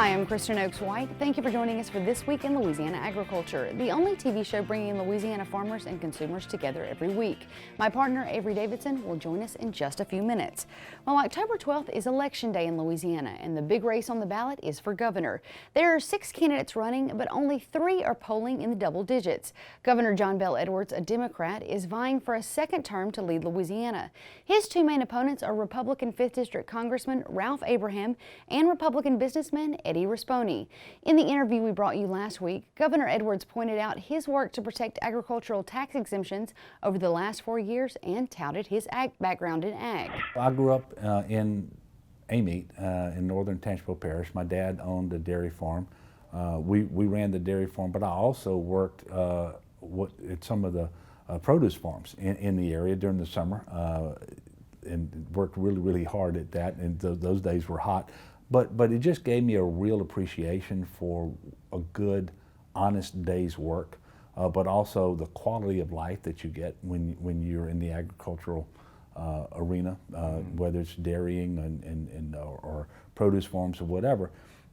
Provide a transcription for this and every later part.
I'm Kristen Oaks White. Thank you for joining us for This Week in Louisiana Agriculture, the only TV show bringing Louisiana farmers and consumers together every week. My partner, Avery Davidson, will join us in just a few minutes. Well, October 12th is Election Day in Louisiana, and the big race on the ballot is for governor. There are 6 candidates running, but only 3 are polling in the double digits. Governor John Bel Edwards, a Democrat, is vying for a second term to lead Louisiana. His 2 main opponents are Republican 5th District Congressman Ralph Abraham and Republican businessman Eddie Rispone. In the interview we brought you last week, Governor Edwards pointed out his work to protect agricultural tax exemptions over the last 4 years and touted his background in ag. I grew up in Amite in northern Tangipahoa Parish. My dad owned a dairy farm. We ran the dairy farm, but I also worked at some of the produce farms in the area during the summer and worked really hard at that, and those days were hot. But it just gave me a real appreciation for a good, honest day's work, but also the quality of life that you get when you're in the agricultural arena, whether it's dairying or produce farms or whatever.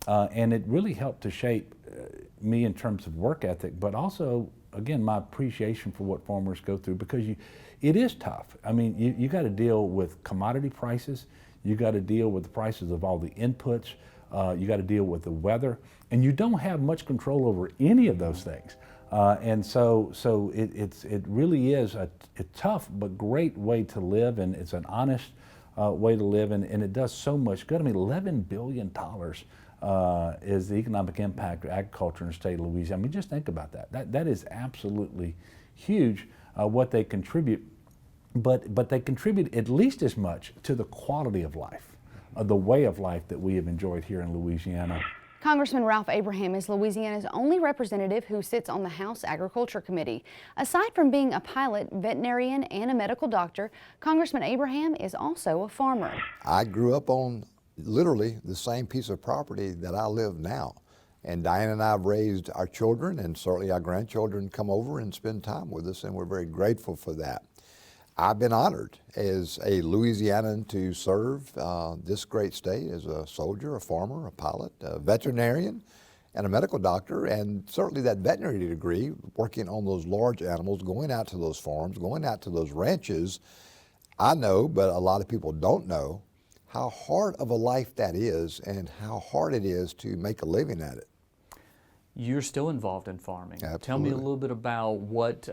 And it really helped to shape me in terms of work ethic, but also, again, my appreciation for what farmers go through, because it is tough. I mean, you got to deal with commodity prices. You got to deal with the prices of all the inputs. You got to deal with the weather, and you don't have much control over any of those things. And so it really is a tough but great way to live, and it's an honest way to live, and it does so much good. I mean, $11 billion is the economic impact of agriculture in the state of Louisiana. I mean, just think about that. That is absolutely huge what they contribute. But they contribute at least as much to the quality of life, the way of life that we have enjoyed here in Louisiana. Congressman Ralph Abraham is Louisiana's only representative who sits on the House Agriculture Committee. Aside from being a pilot, veterinarian, and a medical doctor, Congressman Abraham is also a farmer. I grew up on literally the same piece of property that I live now. And Diane and I have raised our children, and certainly our grandchildren come over and spend time with us, and we're very grateful for that. I've been honored as a Louisianan to serve this great state as a soldier, a farmer, a pilot, a veterinarian, and a medical doctor, and certainly that veterinary degree, working on those large animals, going out to those farms, going out to those ranches. I know, but a lot of people don't know, how hard of a life that is and how hard it is to make a living at it. You're still involved in farming. Absolutely. Tell me a little bit about what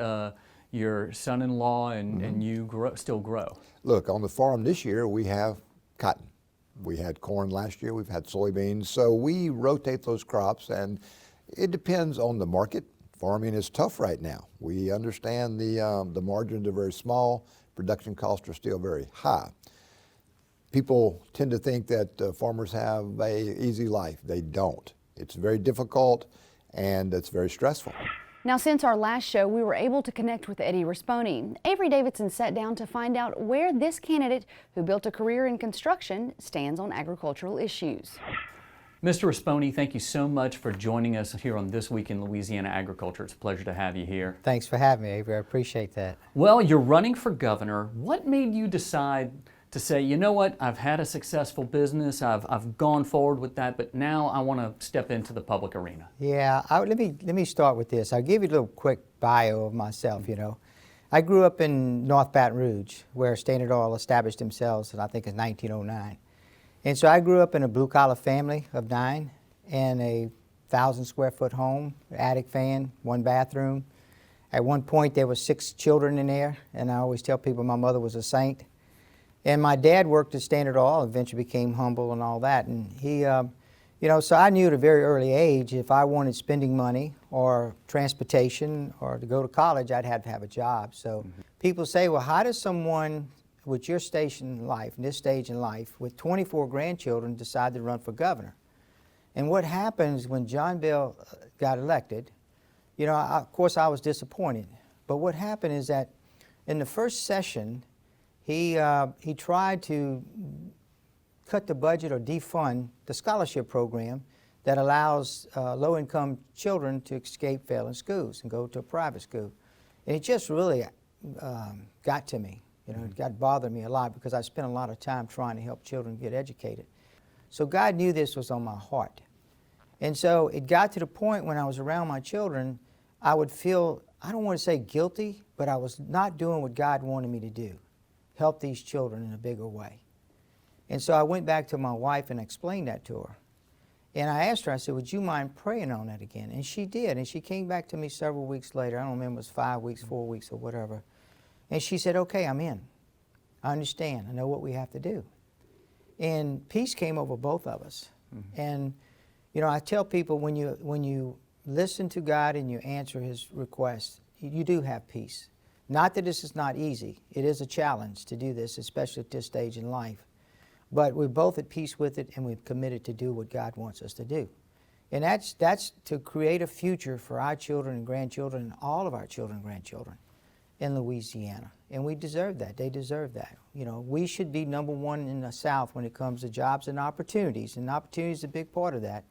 your son-in-law and you still grow. Look, on the farm this year we have cotton. We had corn last year, we've had soybeans, so we rotate those crops, and it depends on the market. Farming is tough right now. We understand the margins are very small, production costs are still very high. People tend to think that farmers have an easy life. They don't. It's very difficult and it's very stressful. Now, since our last show, we were able to connect with Eddie Rispone. Avery Davidson sat down to find out where this candidate, who built a career in construction, stands on agricultural issues. Mr. Rispone, thank you so much for joining us here on This Week in Louisiana Agriculture. It's a pleasure to have you here. Thanks for having me, Avery. I appreciate that. Well, you're running for governor. What made you decide to say, you know what, I've had a successful business, I've gone forward with that, but now I want to step into the public arena? Yeah, let me start with this. I'll give you a little quick bio of myself, you know. I grew up in North Baton Rouge, where Standard Oil established themselves, and I think in 1909. And so I grew up in a blue-collar family of 9 in a 1,000-square-foot home, attic fan, 1 bathroom. At one point, there were 6 children in there, and I always tell people my mother was a saint. And my dad worked at Standard Oil, eventually became humble and all that. And he, you know, so I knew at a very early age if I wanted spending money or transportation or to go to college, I'd have to have a job. So people say, well, how does someone with your station in life, this stage in life, with 24 grandchildren decide to run for governor? And what happens when John Bel got elected, you know, of course I was disappointed. But what happened is that in the first session, he tried to cut the budget or defund the scholarship program that allows low-income children to escape failing schools and go to a private school. And it just really got to me. You know, it bothered me a lot because I spent a lot of time trying to help children get educated. So God knew this was on my heart. And so it got to the point when I was around my children, I would feel, I don't want to say guilty, but I was not doing what God wanted me to do, help these children in a bigger way. And so I went back to my wife and explained that to her. And I asked her, I said, would you mind praying on that again? And she did. And she came back to me several weeks later. I don't remember, it was 5 weeks, 4 weeks, or whatever. And she said, okay, I'm in. I understand. I know what we have to do. And peace came over both of us. Mm-hmm. And, you know, I tell people when you listen to God and you answer His request, you do have peace. Not that this is not easy. It is a challenge to do this, especially at this stage in life. But we're both at peace with it, and we've committed to do what God wants us to do. And that's to create a future for our children and grandchildren and all of our children and grandchildren in Louisiana. And we deserve that. They deserve that. You know, we should be number one in the South when it comes to jobs and opportunities is a big part of that.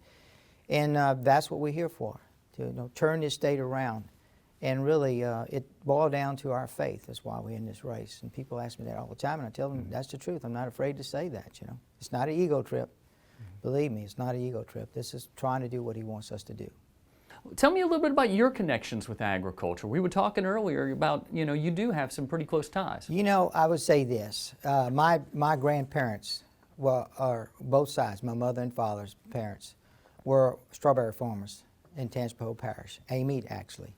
And that's what we're here for, to turn this state around. And really, it boiled down to our faith. That's why we're in this race. And people ask me that all the time, and I tell them that's the truth. I'm not afraid to say that, you know. It's not an ego trip. Believe me, it's not an ego trip. This is trying to do what He wants us to do. Tell me a little bit about your connections with agriculture. We were talking earlier about, you know, you do have some pretty close ties. You know, I would say this. My grandparents, are both sides, my mother and father's parents, were strawberry farmers in Tangipahoa Parish, Amite actually.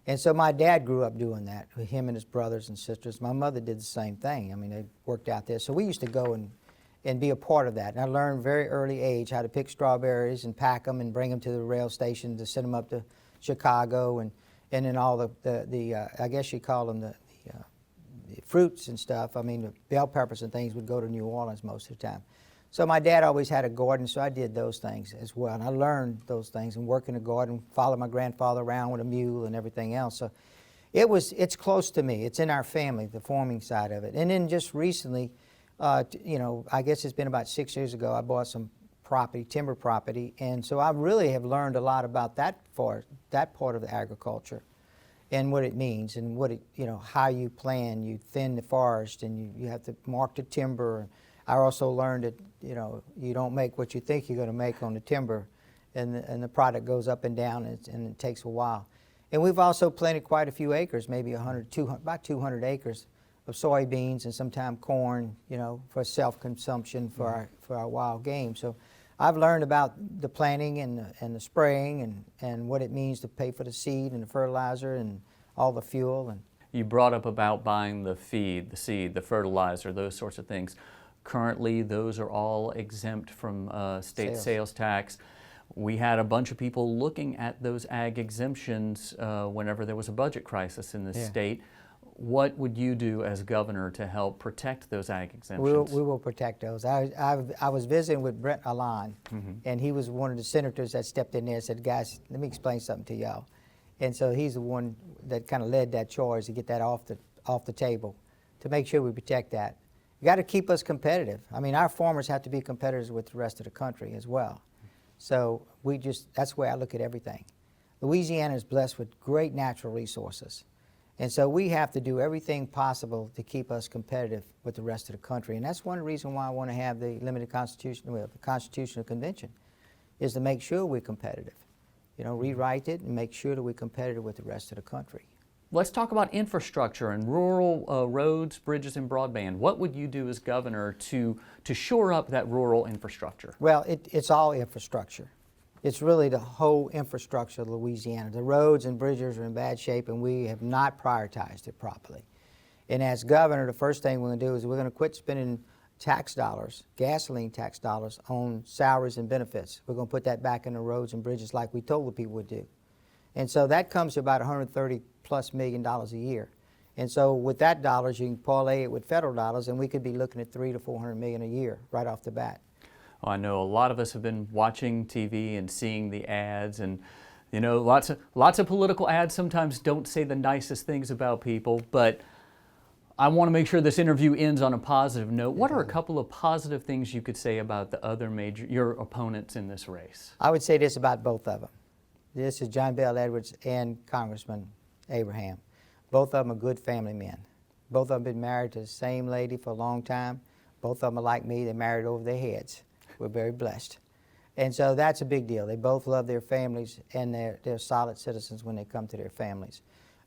And so my dad grew up doing that with him and his brothers and sisters. My mother did the same thing. I mean, they worked out there. So we used to go and be a part of that. And I learned very early age how to pick strawberries and pack them and bring them to the rail station to send them up to Chicago, and then all the I guess you call them the fruits and stuff. I mean, the bell peppers and things would go to New Orleans most of the time. So my dad always had a garden, so I did those things as well. And I learned those things and work in the garden, follow my grandfather around with a mule and everything else. So it's close to me. It's in our family, the farming side of it. And then just recently, you know, I guess it's been about 6 years ago, I bought some property, timber property. And so I really have learned a lot about that part of the agriculture and what it means and what it, you know, how you plan, you thin the forest, and you have to mark the timber. I also learned that, you know, you don't make what you think you're going to make on the timber, and the product goes up and down, and it takes a while. And we've also planted quite a few acres, maybe about 200 acres of soybeans and sometimes corn, you know, for self-consumption for our wild game. So I've learned about the planting and the spraying and what it means to pay for the seed and the fertilizer and all the fuel. And you brought up about buying the feed, the seed, the fertilizer, those sorts of things. Currently, those are all exempt from state sales tax. We had a bunch of people looking at those ag exemptions whenever there was a budget crisis in the state. What would you do as governor to help protect those ag exemptions? We will protect those. I was visiting with Brent Alon, and he was one of the senators that stepped in there and said, guys, let me explain something to y'all. And so he's the one that kind of led that charge to get that off the table, to make sure we protect that. You got to keep us competitive. I mean, our farmers have to be competitors with the rest of the country as well. So that's the way I look at everything. Louisiana is blessed with great natural resources. And so we have to do everything possible to keep us competitive with the rest of the country. And that's one reason why I want to have the limited the Constitutional Convention, is to make sure we're competitive. You know, rewrite it and make sure that we're competitive with the rest of the country. Let's talk about infrastructure and rural roads, bridges, and broadband. What would you do as governor to shore up that rural infrastructure? Well, it's all infrastructure. It's really the whole infrastructure of Louisiana. The roads and bridges are in bad shape, and we have not prioritized it properly. And as governor, the first thing we're going to do is we're going to quit spending tax dollars, gasoline tax dollars, on salaries and benefits. We're going to put that back in the roads and bridges like we told the people would do. And so that comes to about $130+ million a year. And so with that dollars, you can parlay it with federal dollars, and we could be looking at $300 to $400 million a year right off the bat. Well, I know a lot of us have been watching TV and seeing the ads, and you know, lots of political ads sometimes don't say the nicest things about people, but I want to make sure this interview ends on a positive note. What are a couple of positive things you could say about the other your opponents in this race? I would say this about both of them. This is John Bell Edwards and Congressman Abraham. Both of them are good family men. Both of them have been married to the same lady for a long time. Both of them are like me. They're married over their heads. We're very blessed. And so that's a big deal. They both love their families, and they're solid citizens when they come to their families.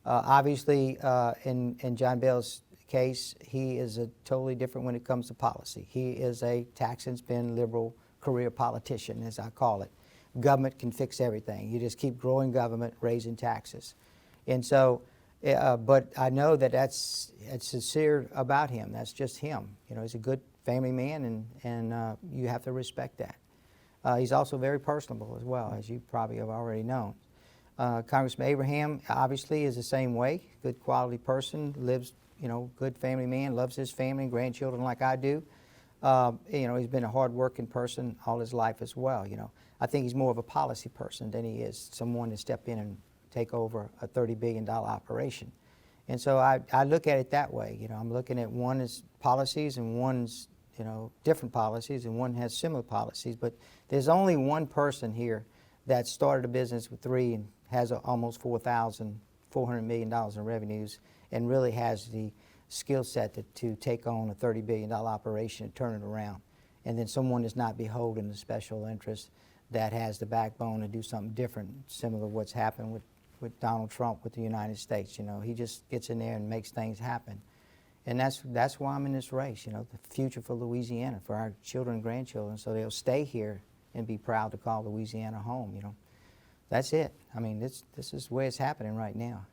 Obviously, in John Bell's case, he is totally different when it comes to policy. He is a tax and spend liberal career politician, as I call it. Government can fix everything. You just keep growing government, raising taxes. And so, but I know that that's sincere about him. That's just him. You know, he's a good family man, and you have to respect that. He's also very personable as well, as you probably have already known. Congressman Abraham obviously is the same way. Good quality person, lives, you know, good family man, loves his family and grandchildren like I do. You know, he's been a hard-working person all his life as well. You know, I think he's more of a policy person than he is someone to step in and take over a $30 billion operation. And so I look at it that way. You know, I'm looking at one is policies and one's, you know, different policies, and one has similar policies. But there's only one person here that started a business with 3 and has almost $400 million in revenues, and really has the skill set to take on a $30 billion operation and turn it around. And then someone that's not beholden to special interests, that has the backbone to do something different, similar to what's happened with Donald Trump with the United States. You know, he just gets in there and makes things happen. And that's why I'm in this race, you know, the future for Louisiana, for our children and grandchildren, so they'll stay here and be proud to call Louisiana home, you know. That's it. I mean, this is the way it's happening right now.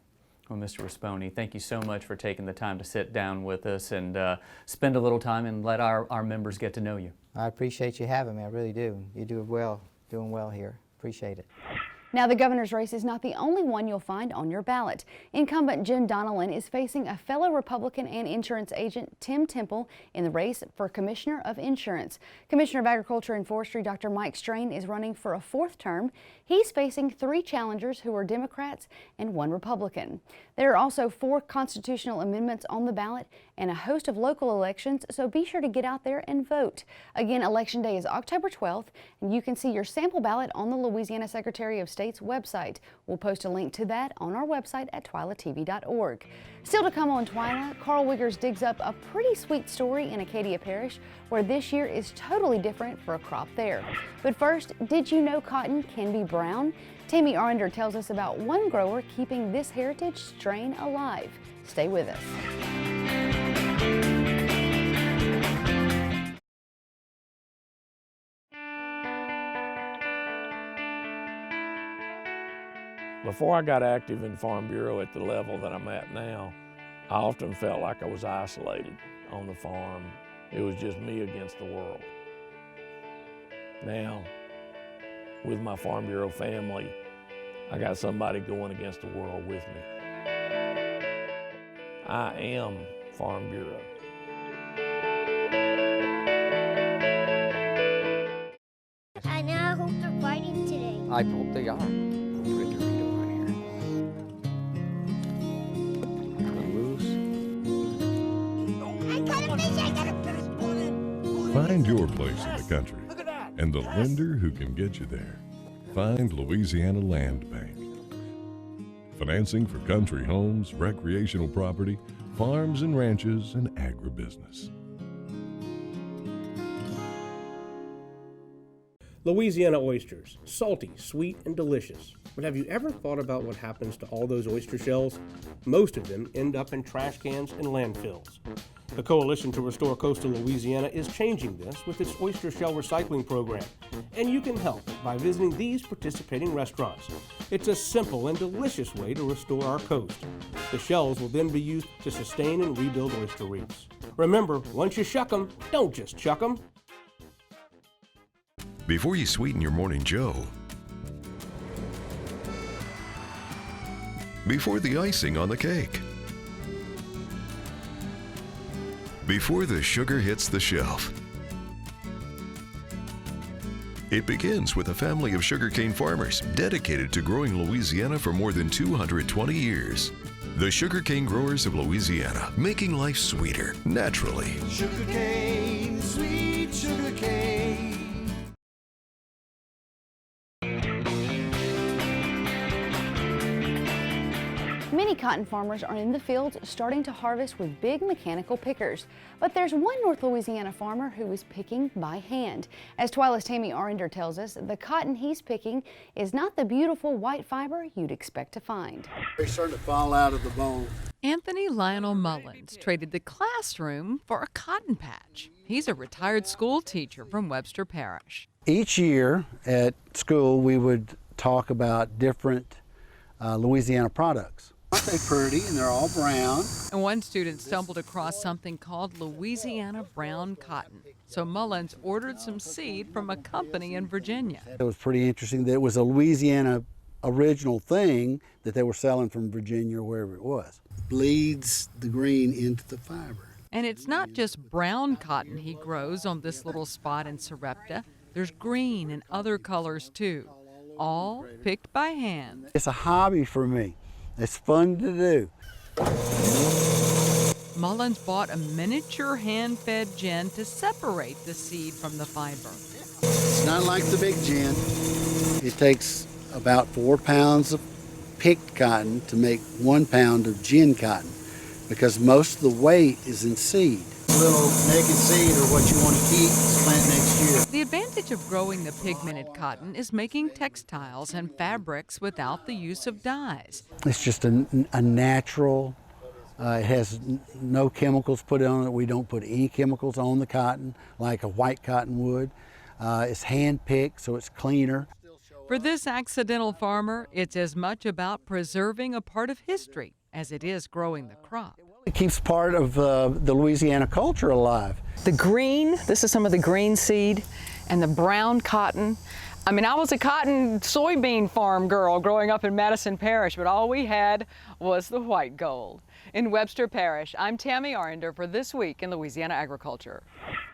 Well, Mr. Risponi, thank you so much for taking the time to sit down with us and spend a little time and let our members get to know you. I appreciate you having me. I really do. You do well, doing well here. Appreciate it. Now, the governor's race is not the only one you'll find on your ballot. Incumbent Jen Donnellan is facing a fellow Republican and insurance agent, Tim Temple, in the race for Commissioner of Insurance. Commissioner of Agriculture and Forestry, Dr. Mike Strain, is running for a 4th term. He's facing 3 challengers who are Democrats and 1 Republican. There are also 4 constitutional amendments on the ballot and a host of local elections, so be sure to get out there and vote. Again, Election Day is October 12th, and you can see your sample ballot on the Louisiana Secretary of State's website. We'll post a link to that on our website at twilatv.org. Still to come on Twila, Carl Wiggers digs up a pretty sweet story in Acadia Parish where this year is totally different for a crop there. But first, did you know cotton can be brown? Tammy Arender tells us about one grower keeping this heritage strain alive. Stay with us. Before I got active in Farm Bureau at the level that I'm at now, I often felt like I was isolated on the farm. It was just me against the world. Now, with my Farm Bureau family, I got somebody going against the world with me. I am Farm Bureau. I now hope they're fighting today. I hope they are. Put a Dorito on here. I got a fish, I got a fish. Find your place in the country and the lender who can get you there. Find Louisiana Land Bank. Financing for country homes, recreational property, farms and ranches, and agribusiness. Louisiana oysters, salty, sweet, and delicious. But have you ever thought about what happens to all those oyster shells? Most of them end up in trash cans and landfills. The Coalition to Restore Coastal Louisiana is changing this with its oyster shell recycling program, and you can help by visiting these participating restaurants. It's a simple and delicious way to restore our coast. The shells will then be used to sustain and rebuild oyster reefs. Remember, once you shuck them, don't just chuck them. Before you sweeten your morning joe, before the icing on the cake, before the sugar hits the shelf, it begins with a family of sugarcane farmers dedicated to growing Louisiana for more than 220 years. The Sugarcane Growers of Louisiana, making life sweeter, naturally. Sugarcane, sweet sugarcane. Many cotton farmers are in the fields starting to harvest with big mechanical pickers. But there's one North Louisiana farmer who is picking by hand. As Twila's Tammy Arender tells us, the cotton he's picking is not the beautiful white fiber you'd expect to find. They're starting to fall out of the bone. Anthony Lionel Mullins traded the classroom for a cotton patch. He's a retired school teacher from Webster Parish. Each year at school, we would talk about different Louisiana products. Aren't they pretty? And they're all brown. And one student stumbled across something called Louisiana brown cotton. So Mullins ordered some seed from a company in Virginia. It was pretty interesting that it was a Louisiana original thing that they were selling from Virginia or wherever it was. Bleeds the green into the fiber. And it's not just brown cotton he grows on this little spot in Sarepta. There's green and other colors too, all picked by hand. It's a hobby for me. It's fun to do. Mullins bought a miniature hand-fed gin to separate the seed from the fiber. It's not like the big gin. It takes about 4 pounds of picked cotton to make 1 pound of gin cotton because most of the weight is in seed. Little naked seed or what you want to keep to plant next year. The advantage of growing the pigmented cotton is making textiles and fabrics without the use of dyes. It's just a natural, it has no chemicals put on it. We don't put any chemicals on the cotton like a white cotton would. It's hand-picked, so it's cleaner. For this accidental farmer, it's as much about preserving a part of history as it is growing the crop. It keeps part of the Louisiana culture alive. The green, this is some of the green seed, and the brown cotton. I mean, I was a cotton soybean farm girl growing up in Madison Parish, but all we had was the white gold. In Webster Parish, I'm Tammy Arender for This Week in Louisiana Agriculture.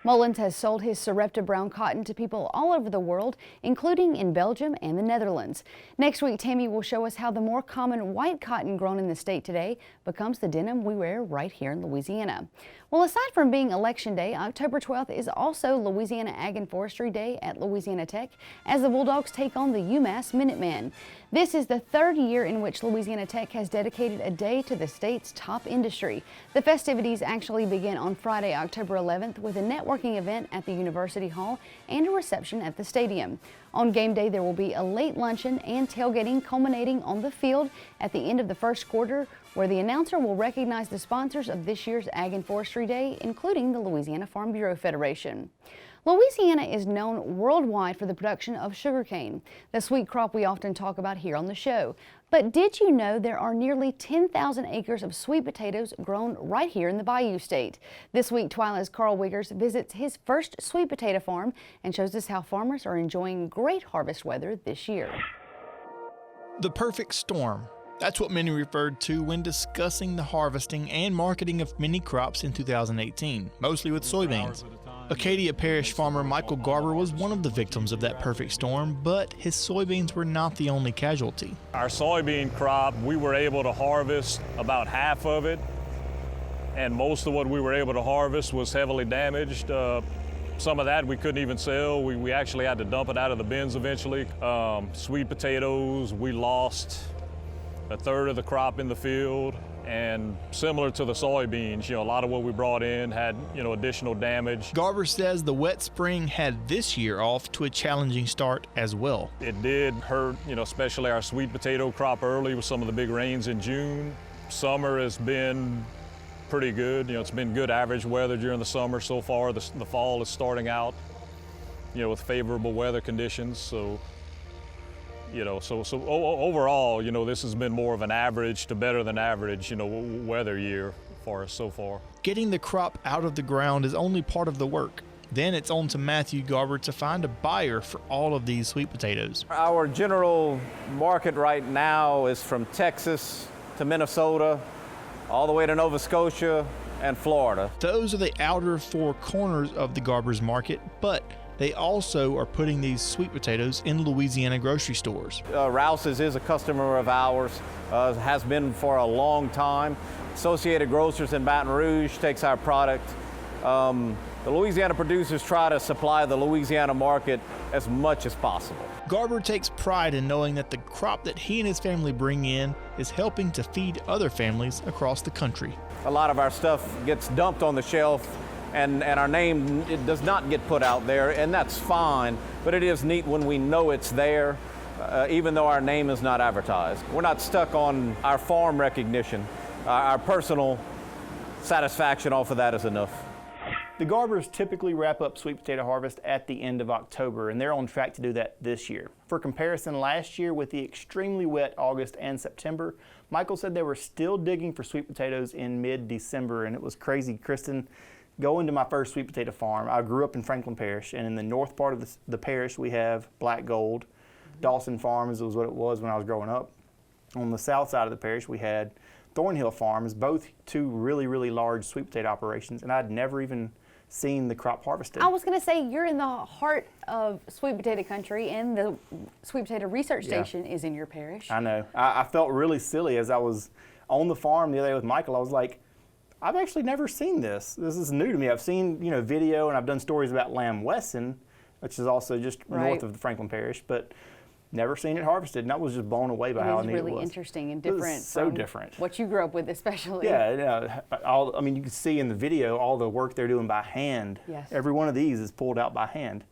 Mullins has sold his Sarepta brown cotton to people all over the world, including in Belgium and the Netherlands. Next week, Tammy will show us how the more common white cotton grown in the state today becomes the denim we wear right here in Louisiana. Well, aside from being Election Day, October 12th is also Louisiana Ag and Forestry Day at Louisiana Tech as the Bulldogs take on the UMass Minutemen. This is the third year in which Louisiana Tech has dedicated a day to the state's top industry. The festivities actually begin on Friday, October 11th with a networking event at the University Hall and a reception at the stadium. On game day, there will be a late luncheon and tailgating culminating on the field at the end of the first quarter, where the announcer will recognize the sponsors of this year's Ag and Forestry Day, including the Louisiana Farm Bureau Federation. Louisiana is known worldwide for the production of sugarcane, the sweet crop we often talk about here on the show. But did you know there are nearly 10,000 acres of sweet potatoes grown right here in the Bayou State? This week, Twila's Carl Wiggers visits his first sweet potato farm and shows us how farmers are enjoying great harvest weather this year. The perfect storm. That's what many referred to when discussing the harvesting and marketing of many crops in 2018, mostly with soybeans. Acadia Parish farmer Michael Garber was one of the victims of that perfect storm, but his soybeans were not the only casualty. Our soybean crop, we were able to harvest about half of it, and most of what we were able to harvest was heavily damaged. Some of that we couldn't even sell. We actually had to dump it out of the bins eventually. Sweet potatoes, we lost a third of the crop in the field. And similar to the soybeans, a lot of what we brought in had, additional damage. Garber says the wet spring had this year off to a challenging start as well. It did hurt, especially our sweet potato crop early with some of the big rains in June. Summer has been pretty good. It's been good average weather during the summer so far. The fall is starting out, with favorable weather conditions. So overall, this has been more of an average to better than average, weather year for us so far. Getting the crop out of the ground is only part of the work. Then it's on to Matthew Garber to find a buyer for all of these sweet potatoes. Our general market right now is from Texas to Minnesota, all the way to Nova Scotia and Florida. Those are the outer four corners of the Garber's market, but they also are putting these sweet potatoes in Louisiana grocery stores. Rouse's is a customer of ours, has been for a long time. Associated Grocers in Baton Rouge takes our product. The Louisiana producers try to supply the Louisiana market as much as possible. Garber takes pride in knowing that the crop that he and his family bring in is helping to feed other families across the country. A lot of our stuff gets dumped on the shelf and our name, it does not get put out there, and that's fine, but it is neat when we know it's there, even though our name is not advertised. We're not stuck on our farm recognition. Our personal satisfaction off of that is enough. The Garbers typically wrap up sweet potato harvest at the end of October, and they're on track to do that this year. For comparison, last year with the extremely wet August and September, Michael said they were still digging for sweet potatoes in mid-December, and it was crazy. Kristen, going to my first sweet potato farm, I grew up in Franklin Parish, and in the north part of the parish we have Black Gold. Dawson Farms was what it was when I was growing up. On the south side of the parish we had Thornhill Farms, both two really, really large sweet potato operations, and I'd never even seen the crop harvested. I was going to say, you're in the heart of sweet potato country, and the Sweet Potato Research Station is in your parish. I know. I felt really silly as I was on the farm the other day with Michael. I was like, I've actually never seen this. This is new to me. I've seen, video, and I've done stories about Lamb Wesson, which is also just north of the Franklin Parish, but never seen it harvested, and I was just blown away by how neat it was. It is really interesting and different. So different. What you grew up with, especially. Yeah, you can see in the video all the work they're doing by hand. Yes. Every one of these is pulled out by hand.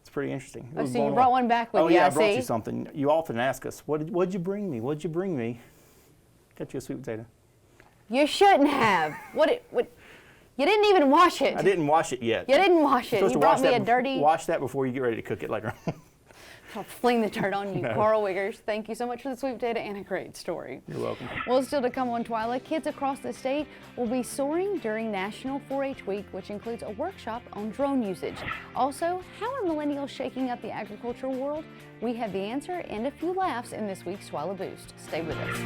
It's pretty interesting. Oh, so you brought one back with you, yeah, I brought you something. You often ask us, what'd you bring me? What'd you bring me? Got you a sweet potato. You shouldn't have. What? You didn't even wash it. I didn't wash it yet. You didn't wash it. You brought me a dirty. Wash that before you get ready to cook it later on. I'll fling the dirt on you, Carl Wiggers. Thank you so much for the sweet potato and a great story. You're welcome. Well, still to come on Twila, kids across the state will be soaring during National 4-H Week, which includes a workshop on drone usage. Also, how are millennials shaking up the agricultural world? We have the answer and a few laughs in this week's Twila Boost. Stay with us.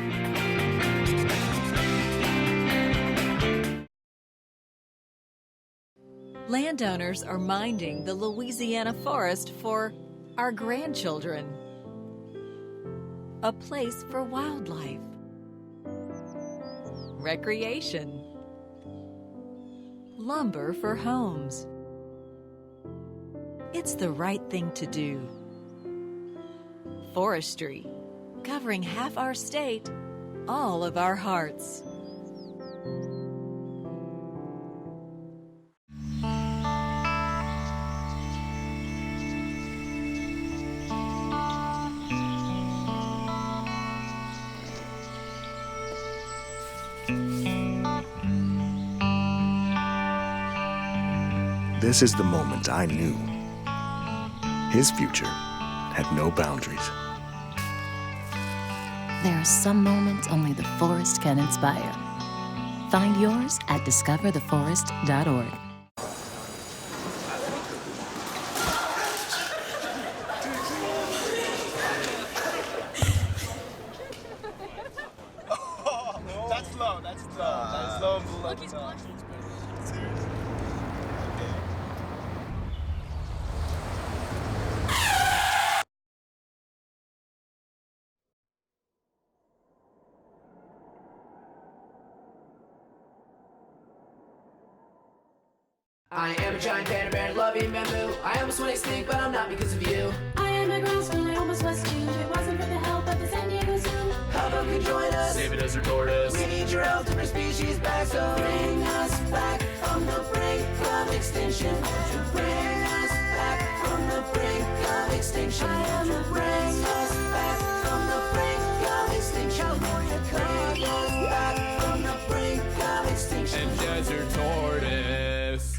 Landowners are minding the Louisiana forest for our grandchildren. A place for wildlife, recreation, lumber for homes. It's the right thing to do. Forestry, covering half our state, all of our hearts. This is the moment I knew. His future had no boundaries. There are some moments only the forest can inspire. Find yours at discovertheforest.org. That's low, that's low. That's low and below. I am a giant panda bear, loving bamboo. I almost went extinct, but I'm not because of you. I am a grouse when I almost was too. If it wasn't for the help of the San Diego Zoo. How about you join us? Save it as our tortoise. We need your help to bring species back, so bring us back from the brink of extinction. To bring us back from the brink of extinction. I am to bring us back from the brink of extinction. Bring us back from the brink of extinction. And desert tortoise.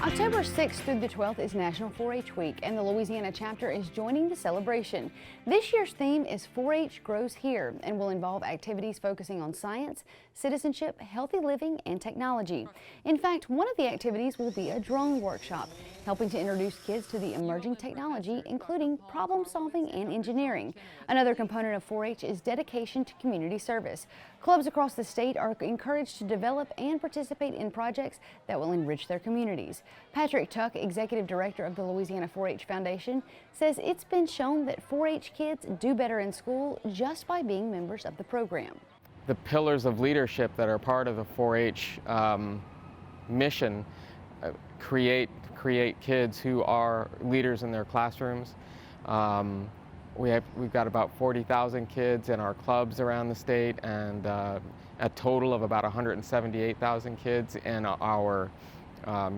October 6th through the 12th is National 4-H Week, and the Louisiana chapter is joining the celebration. This year's theme is 4-H Grows Here and will involve activities focusing on science, citizenship, healthy living, and technology. In fact, one of the activities will be a drone workshop, helping to introduce kids to the emerging technology, including problem solving and engineering. Another component of 4-H is dedication to community service. Clubs across the state are encouraged to develop and participate in projects that will enrich their communities. Patrick Tuck, Executive Director of the Louisiana 4-H Foundation, says it's been shown that 4-H kids do better in school just by being members of the program. The pillars of leadership that are part of the 4-H mission create create kids who are leaders in their classrooms. We've got about 40,000 kids in our clubs around the state, and a total of about 178,000 kids in our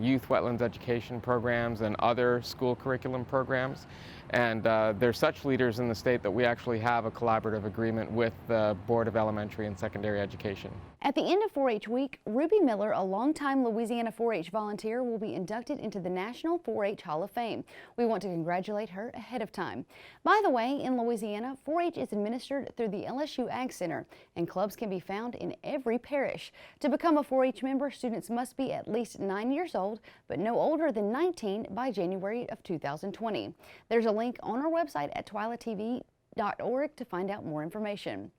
youth wetlands education programs and other school curriculum programs. And they're such leaders in the state that we actually have a collaborative agreement with the Board of Elementary and Secondary Education. At the end of 4-H week, Ruby Miller, a longtime Louisiana 4-H volunteer, will be inducted into the National 4-H Hall of Fame. We want to congratulate her ahead of time. By the way, in Louisiana, 4-H is administered through the LSU Ag Center, and clubs can be found in every parish. To become a 4-H member, students must be at least 9 years old, but no older than 19 by January of 2020. There's a link on our website at twilatv.org to find out more information.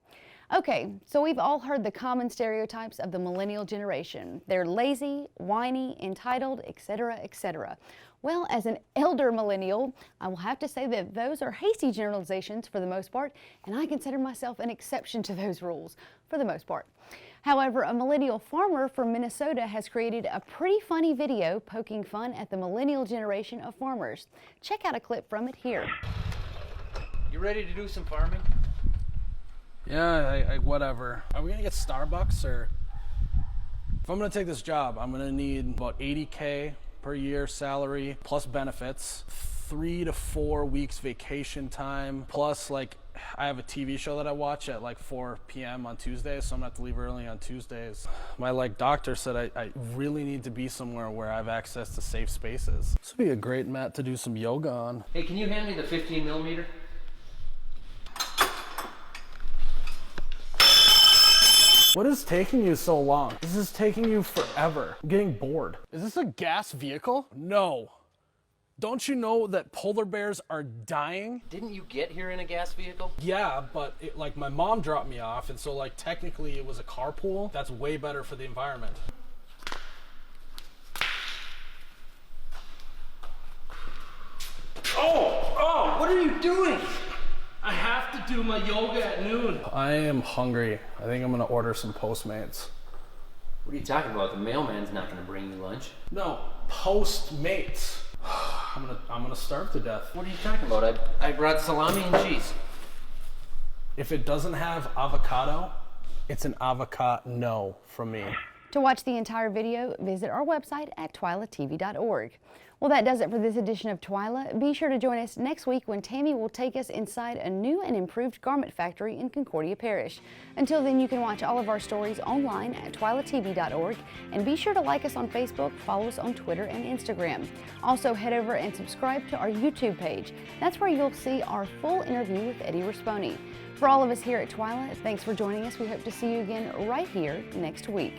Okay, so we've all heard the common stereotypes of the millennial generation. They're lazy, whiny, entitled, etc., etc. Well, as an elder millennial, I will have to say that those are hasty generalizations for the most part, and I consider myself an exception to those rules for the most part. However, a millennial farmer from Minnesota has created a pretty funny video poking fun at the millennial generation of farmers. Check out a clip from it here. You ready to do some farming? Yeah, whatever. Are we gonna get Starbucks, or if I'm gonna take this job, I'm gonna need about $80K per year salary plus benefits, 3 to 4 weeks vacation time, plus like I have a TV show that I watch at like 4 p.m. on Tuesdays, so I'm gonna have to leave early on Tuesdays. My doctor said I really need to be somewhere where I have access to safe spaces. This would be a great mat to do some yoga on. Hey, can you hand me the 15 millimeter? What is taking you so long? This is taking you forever. I'm getting bored. Is this a gas vehicle? No. Don't you know that polar bears are dying? Didn't you get here in a gas vehicle? Yeah, but like my mom dropped me off, and so like technically it was a carpool. That's way better for the environment. Oh, what are you doing? I have to do my yoga at noon. I am hungry. I think I'm gonna order some Postmates. What are you talking about? The mailman's not gonna bring you lunch. No, Postmates. I'm gonna starve to death. What are you talking about? I brought salami and cheese. If it doesn't have avocado, it's an avocado no from me. To watch the entire video, visit our website at twilatv.org. Well, that does it for this edition of Twila. Be sure to join us next week when Tammy will take us inside a new and improved garment factory in Concordia Parish. Until then, you can watch all of our stories online at twilatv.org, and be sure to like us on Facebook, follow us on Twitter and Instagram. Also, head over and subscribe to our YouTube page. That's where you'll see our full interview with Eddie Risponi. For all of us here at Twila, thanks for joining us. We hope to see you again right here next week.